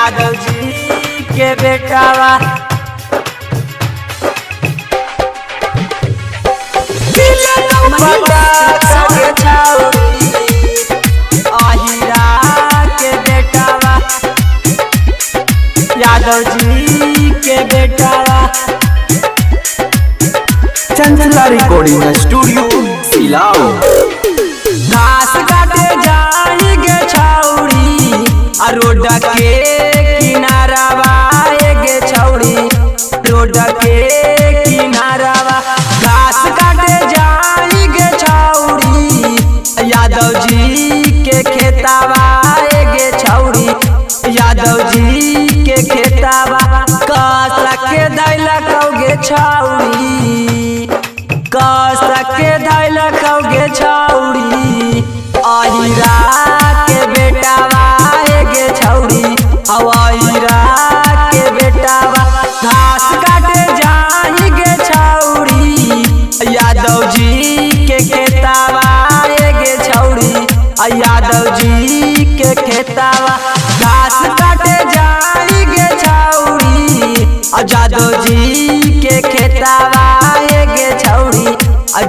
यादव जी के बेटावा यादव जी के बेटावा चंचला रिकॉर्डिंग स्टूडियो सिलाओ। घास काटे जाई गे छौड़ी रोड के किनारावा गे छौड़ी रोड के किनारावा घास काटे जाई गे छौड़ी यादव जी के खेतावा गे छौड़ी यादव जी के खेतावा कसला के दैला कौगे छौड़ी कसला के दैला कौगे छौड़ी अहिरा के बेटावा गे छौड़ी अहिरा के बेटावा घास काटे जाई गे छौड़ी यादव जी के खेतावा गे छौड़ी यादव जी के खेतावा घास काटे जाई गे छौड़ी यादव जी के खेतावा गे छौड़ी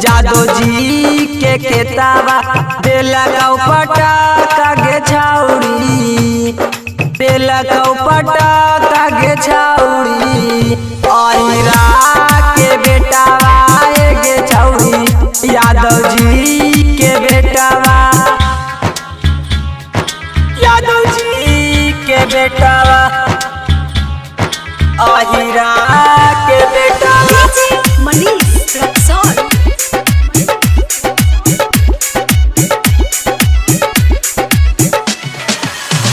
यादव जी के खेतावा देला गौ पटा गे छौड़ी देला गौ पटा गे छौड़ी अहिरा के बेटावा गे छौड़ी यादव जी के बेटावा यादव जी के बेटावा अहिरा के बेटावा मनीष रक्सौल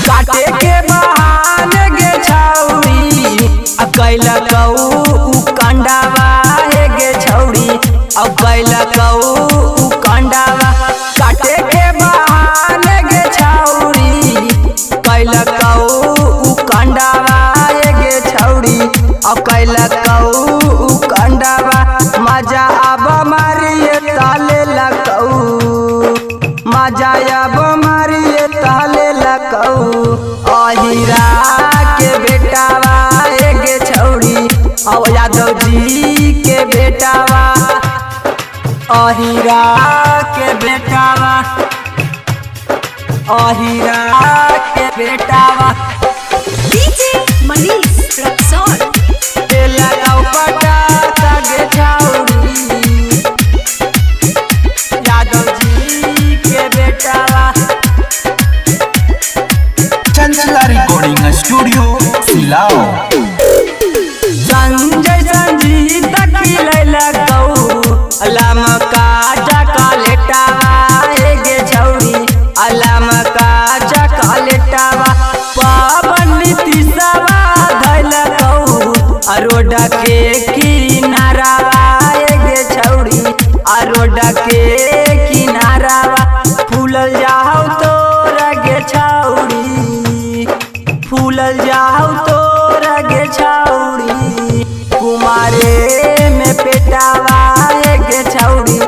काटे के बहाने गे छौड़ी कैला कऊ कंडावा गे छौड़ी कैला कऊ कंडावा काटे के बहाने गे छौड़ी कैला कऊ कंडावा गे छौड़ी कैला कऊ कंडावा मजा अब मारिए ताले लकऊ मजा अब मारिए ताले लकऊ अहिरा के बेटावा गे छौड़ी यादव जी के बेटावा अहिरा के बेटावा अहिरा के बेटावा डीजे मनीष रक्सौल देला गौ पटा गे छौड़ी यादव जी के बेटावा चंचला रिकॉर्डिंग स्टूडियो सिलाओ। संजय संजीत खिलैला गौ अलाम का जका लेटावा गे छौड़ी अलाम का जका लेटावा पावन नीतिशवा धैला गौ रोड के किनारावा गे छौड़ी रोड के किनारावा फूलल जाओ तोरा गे छौड़ी फूलल जाओ तोरा गे छौड़ी कुमारे में पेटावा गे छौड़ी